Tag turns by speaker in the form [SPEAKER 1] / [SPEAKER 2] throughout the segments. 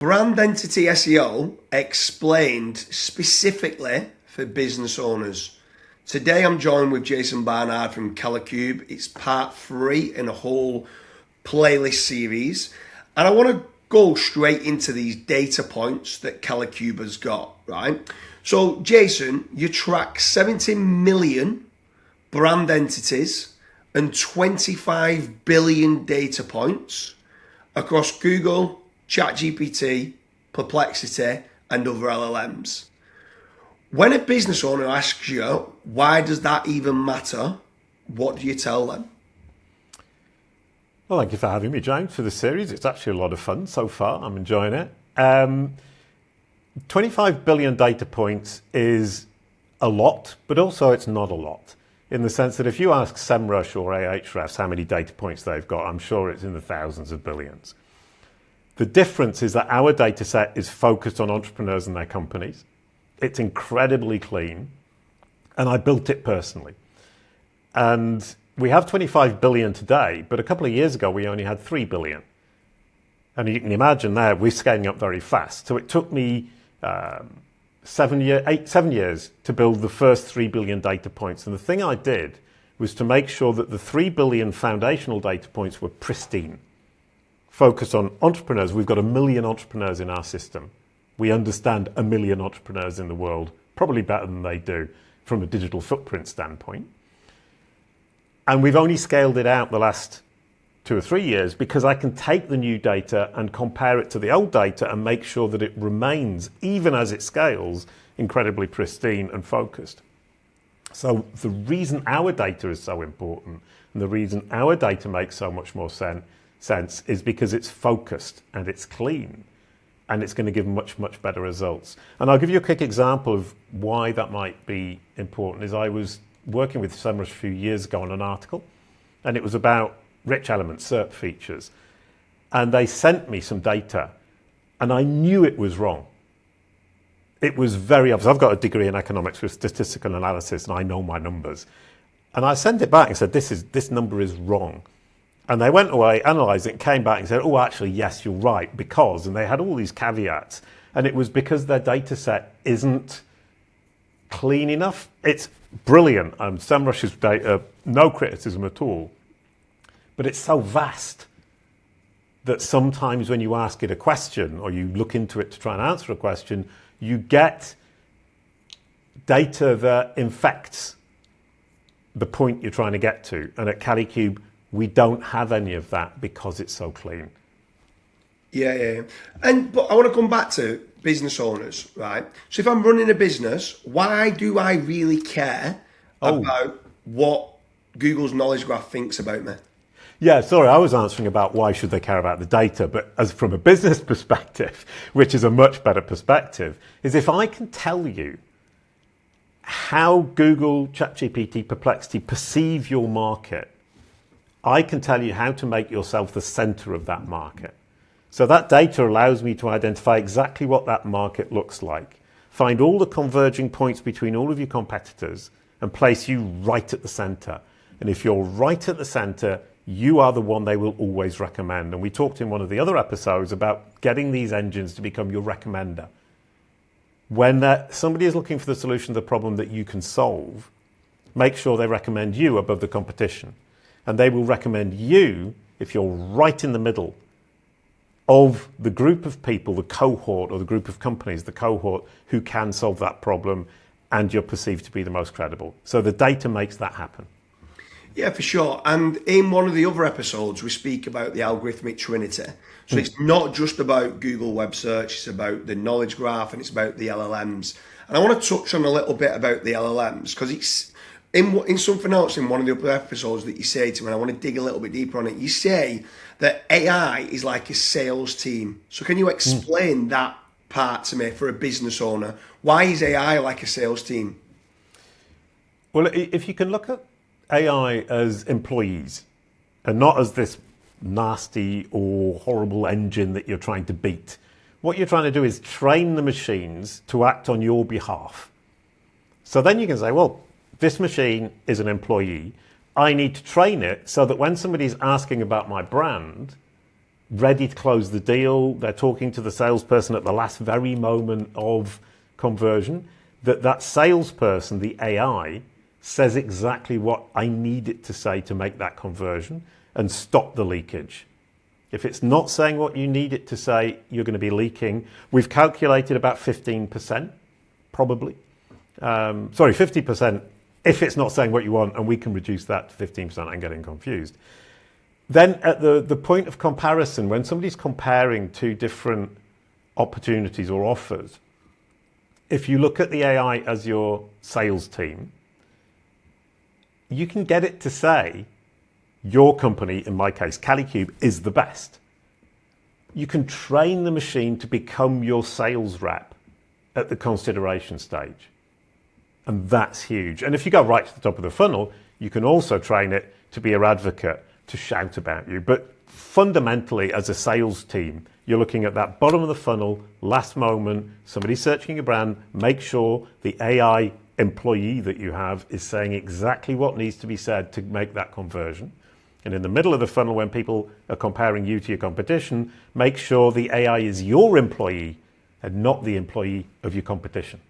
[SPEAKER 1] Brand Entity SEO explained specifically for business owners. Today I'm joined with Jason Barnard from CaliCube. It's part 3 in a whole playlist series. And I want to go straight into these data points that CaliCube has got, right? So Jason, you track 70 million brand entities and 25 billion data points across Google, ChatGPT, Perplexity, and other LLMs. When a business owner asks you, why does that even matter? What do you tell them?
[SPEAKER 2] Well, thank you for having me, James, for the series. It's actually a lot of fun so far. I'm enjoying it. 25 billion data points is a lot, but also it's not a lot. In the sense that if you ask SEMrush or Ahrefs how many data points they've got, I'm sure it's in the thousands of billions. The difference is that our data set is focused on entrepreneurs and their companies. It's incredibly clean, and I built it personally. And we have 25 billion today, but a couple of years ago we only had 3 billion. And you can imagine there, we're scaling up very fast. So it took me 7 years to build the first 3 billion data points. And the thing I did was to make sure that the 3 billion foundational data points were pristine. Focused on entrepreneurs. We've got 1 million entrepreneurs in our system. We understand 1 million entrepreneurs in the world, probably better than they do from a digital footprint standpoint. And we've only scaled it out the last 2 or 3 years because I can take the new data and compare it to the old data and make sure that it remains, even as it scales, incredibly pristine and focused. So the reason our data is so important and the reason our data makes so much more sense is because it's focused and it's clean and it's going to give much, much better results. And I'll give you a quick example of why that might be important. Is I was working with SEMrush a few years ago on an article, and it was about rich element SERP features. And they sent me some data, and I knew it was wrong. It was very obvious. I've got a degree in economics with statistical analysis, and I know my numbers. And I sent it back and said, this number is wrong. And they went away, analysed it, came back and said, oh, actually, yes, you're right, because, and they had all these caveats. And it was because their data set isn't clean enough. It's brilliant. SEMrush's data, no criticism at all. But it's so vast that sometimes when you ask it a question or you look into it to try and answer a question, you get data that infects the point you're trying to get to. And at CaliCube, we don't have any of that because it's so clean.
[SPEAKER 1] Yeah. But I want to come back to business owners, right? So if I'm running a business, why do I really care about what Google's knowledge graph thinks about me?
[SPEAKER 2] Yeah, sorry, I was answering about why should they care about the data, but as from a business perspective, which is a much better perspective, is if I can tell you how Google, ChatGPT, Perplexity perceive your market, I can tell you how to make yourself the center of that market. So that data allows me to identify exactly what that market looks like, find all the converging points between all of your competitors and place you right at the center. And if you're right at the center, you are the one they will always recommend. And we talked in one of the other episodes about getting these engines to become your recommender. When somebody is looking for the solution to the problem that you can solve, make sure they recommend you above the competition. And they will recommend you if you're right in the middle of the group of people, the cohort, or the group of companies, the cohort who can solve that problem, and you're perceived to be the most credible. So the data makes that happen.
[SPEAKER 1] Yeah, for sure. And in one of the other episodes, we speak about the algorithmic trinity. So it's not just about Google Web Search, it's about the knowledge graph and it's about the LLMs. And I want to touch on a little bit about the LLMs because it's in something else in one of the other episodes that you say to me, and I want to dig a little bit deeper on it. You say that AI is like a sales team. So can you explain that part to me for a business owner? Why is AI like a sales team?
[SPEAKER 2] Well, if you can look at AI as employees and not as this nasty or horrible engine that you're trying to beat, what you're trying to do is train the machines to act on your behalf. So then you can say, well, this machine is an employee. I need to train it so that when somebody's asking about my brand, ready to close the deal. They're talking to the salesperson at the last very moment of conversion. That salesperson, the AI, says exactly what I need it to say to make that conversion and stop the leakage. If it's not saying what you need it to say, you're going to be leaking. We've calculated about 15%, probably. 50% if it's not saying what you want, and we can reduce that to 15%. I'm getting confused. Then at the point of comparison, when somebody's comparing two different opportunities or offers, if you look at the AI as your sales team, you can get it to say, your company, in my case, CaliCube, is the best. You can train the machine to become your sales rep at the consideration stage. And that's huge. And if you go right to the top of the funnel, you can also train it to be your advocate, to shout about you. But fundamentally, as a sales team, you're looking at that bottom of the funnel, last moment, somebody searching your brand, make sure the AI employee that you have is saying exactly what needs to be said to make that conversion. And in the middle of the funnel, when people are comparing you to your competition, make sure the AI is your employee and not the employee of your competition.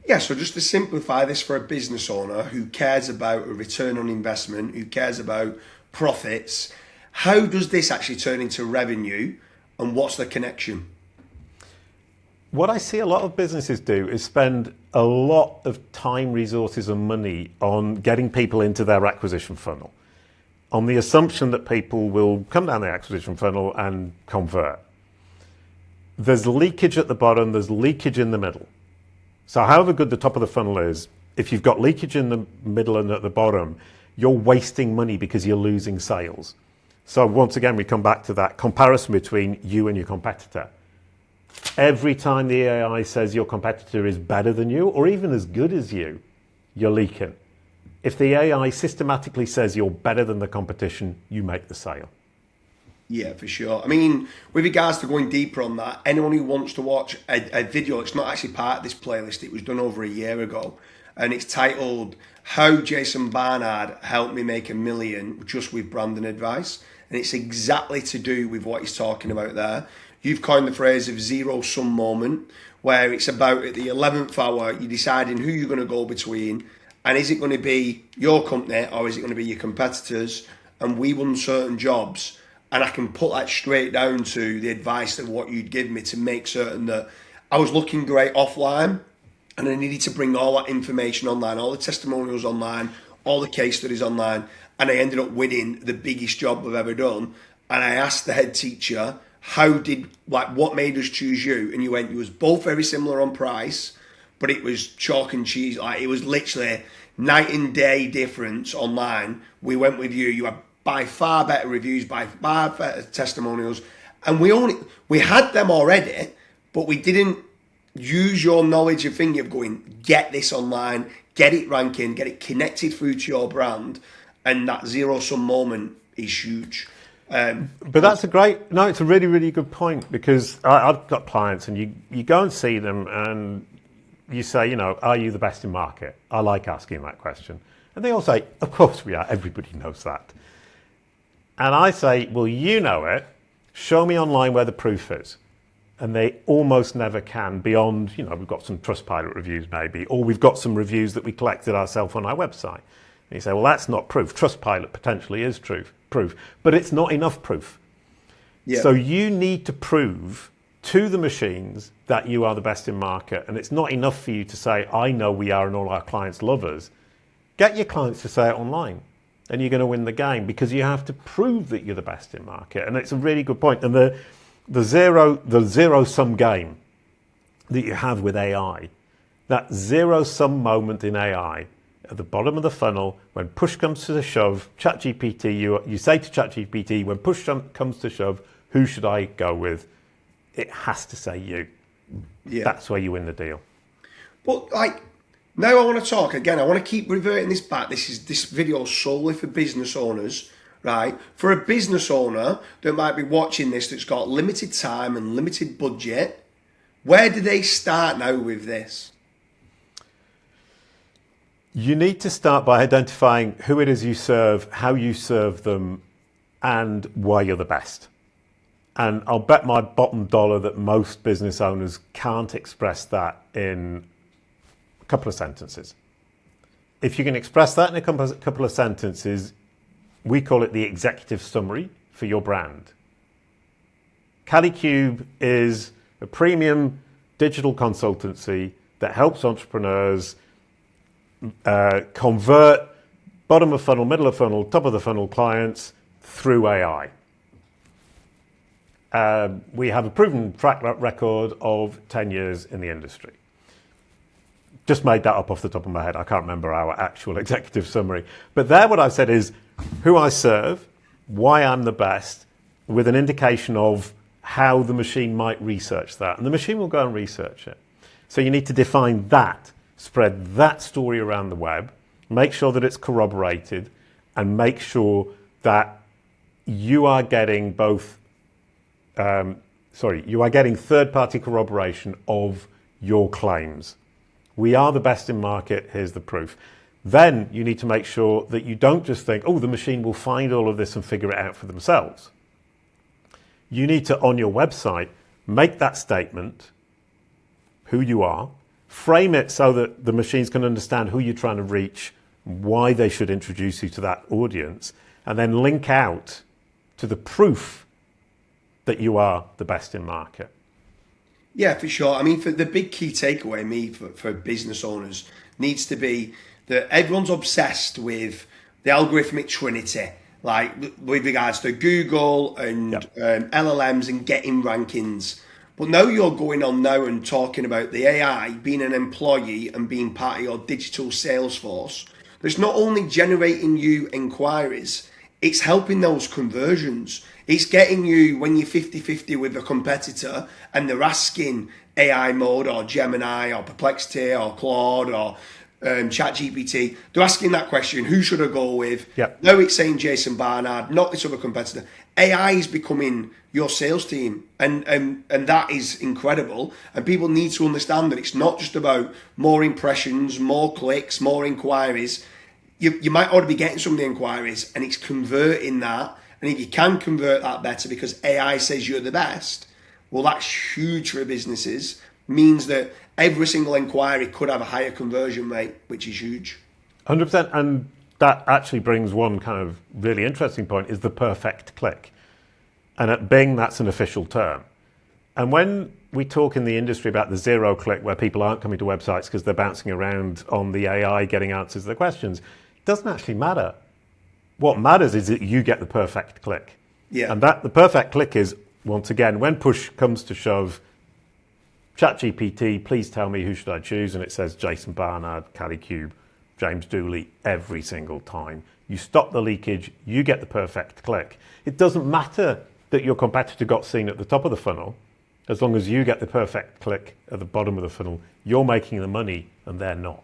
[SPEAKER 1] Yeah, so just to simplify this for a business owner who cares about a return on investment, who cares about profits, how does this actually turn into revenue and what's the connection?
[SPEAKER 2] What I see a lot of businesses do is spend a lot of time, resources and money on getting people into their acquisition funnel, on the assumption that people will come down the acquisition funnel and convert. There's leakage at the bottom, there's leakage in the middle. So however good the top of the funnel is, if you've got leakage in the middle and at the bottom, you're wasting money because you're losing sales. So once again, we come back to that comparison between you and your competitor. Every time the AI says your competitor is better than you or even as good as you, you're leaking. If the AI systematically says you're better than the competition, you make the sale.
[SPEAKER 1] Yeah, for sure. I mean, with regards to going deeper on that, anyone who wants to watch a video, it's not actually part of this playlist, it was done over a year ago, and it's titled How Jason Barnard Helped Me Make $1 Million Just with Branding Advice. And it's exactly to do with what he's talking about there. You've coined the phrase of zero-sum moment, where it's about at the 11th hour, you're deciding who you're going to go between, and is it going to be your company or is it going to be your competitors? And we won certain jobs. And I can put that straight down to the advice of what you'd give me to make certain that I was looking great offline and I needed to bring all that information online, all the testimonials online, all the case studies online. And I ended up winning the biggest job I've ever done. And I asked the head teacher, what made us choose you? And you went, you was both very similar on price, but it was chalk and cheese. Like it was literally night and day difference online. We went with you. You had by far better reviews, by far better testimonials. And we had them already, but we didn't use your knowledge of thinking of going, get this online, get it ranking, get it connected through to your brand. And that zero-sum moment is huge.
[SPEAKER 2] But that's it's a really, really good point, because I've got clients and you go and see them and you say, are you the best in market? I like asking that question. And they all say, of course we are. Everybody knows that. And I say, well, you know it. Show me online where the proof is. And they almost never can beyond, we've got some Trustpilot reviews maybe, or we've got some reviews that we collected ourselves on our website. And you say, well, that's not proof. Trustpilot potentially is proof, but it's not enough proof. Yeah. So you need to prove to the machines that you are the best in market. And it's not enough for you to say, I know we are and all our clients love us. Get your clients to say it online. And you're going to win the game, because you have to prove that you're the best in market. And it's a really good point. And the zero-sum game that you have with AI, that zero-sum moment in AI at the bottom of the funnel, when push comes to the shove, ChatGPT, you say to ChatGPT, when push comes to shove, who should I go with? It has to say you. Yeah. That's where you win the deal.
[SPEAKER 1] Well, now I want to talk again. I want to keep reverting this back. This video solely for business owners, right? For a business owner that might be watching this that's got limited time and limited budget, where do they start now with this?
[SPEAKER 2] You need to start by identifying who it is you serve, how you serve them, and why you're the best. And I'll bet my bottom dollar that most business owners can't express that in a couple of sentences. If you can express that in a couple of sentences, we call it the executive summary for your brand. CaliCube is a premium digital consultancy that helps entrepreneurs convert bottom of funnel, middle of funnel, top of the funnel clients through AI. We have a proven track record of 10 years in the industry. Just made that up off the top of my head. I can't remember our actual executive summary. But there what I've said is who I serve, why I'm the best, with an indication of how the machine might research that. And the machine will go and research it. So you need to define that, spread that story around the web, make sure that it's corroborated, and make sure that you are getting getting third-party corroboration of your claims. We are the best in market, here's the proof. Then you need to make sure that you don't just think, oh, the machine will find all of this and figure it out for themselves. You need to, on your website, make that statement, who you are, frame it so that the machines can understand who you're trying to reach, why they should introduce you to that audience, and then link out to the proof that you are the best in market.
[SPEAKER 1] Yeah, for sure. I mean, for the big key takeaway, for business owners, needs to be that everyone's obsessed with the algorithmic trinity, like with regards to Google and LLMs and getting rankings. But now you're going on now and talking about the AI being an employee and being part of your digital sales force. That's not only generating you inquiries, it's helping those conversions. It's getting you when you're 50-50 with a competitor and they're asking AI mode or Gemini or Perplexity or Claude or ChatGPT. They're asking that question, who should I go with?
[SPEAKER 2] Yep.
[SPEAKER 1] Now it's saying Jason Barnard, not this other competitor. AI is becoming your sales team, and that is incredible. And people need to understand that it's not just about more impressions, more clicks, more inquiries. You might already be getting some of the inquiries, and it's converting that. And if you can convert that better because AI says you're the best, well, that's huge for businesses. Means that every single inquiry could have a higher conversion rate, which is huge.
[SPEAKER 2] 100%. And that actually brings one kind of really interesting point, is the perfect click. And at Bing, that's an official term. And when we talk in the industry about the zero click, where people aren't coming to websites because they're bouncing around on the AI getting answers to their questions, it doesn't actually matter. What matters is that you get the perfect click.
[SPEAKER 1] Yeah.
[SPEAKER 2] And that the perfect click is, once again, when push comes to shove, ChatGPT, please tell me who should I choose, and it says Jason Barnard, CaliCube, James Dooley every single time. You stop the leakage, you get the perfect click. It doesn't matter that your competitor got seen at the top of the funnel. As long as you get the perfect click at the bottom of the funnel, you're making the money and they're not.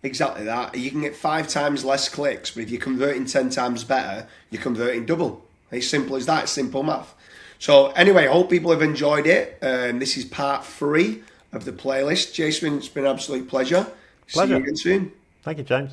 [SPEAKER 1] Exactly that. You can get 5 times less clicks, but if you're converting 10 times better, you're converting double. It's simple as that. It's simple math. So anyway, I hope people have enjoyed it. This is part 3 of the playlist. Jason, it's been an absolute pleasure. See you again soon.
[SPEAKER 2] Thank you, James.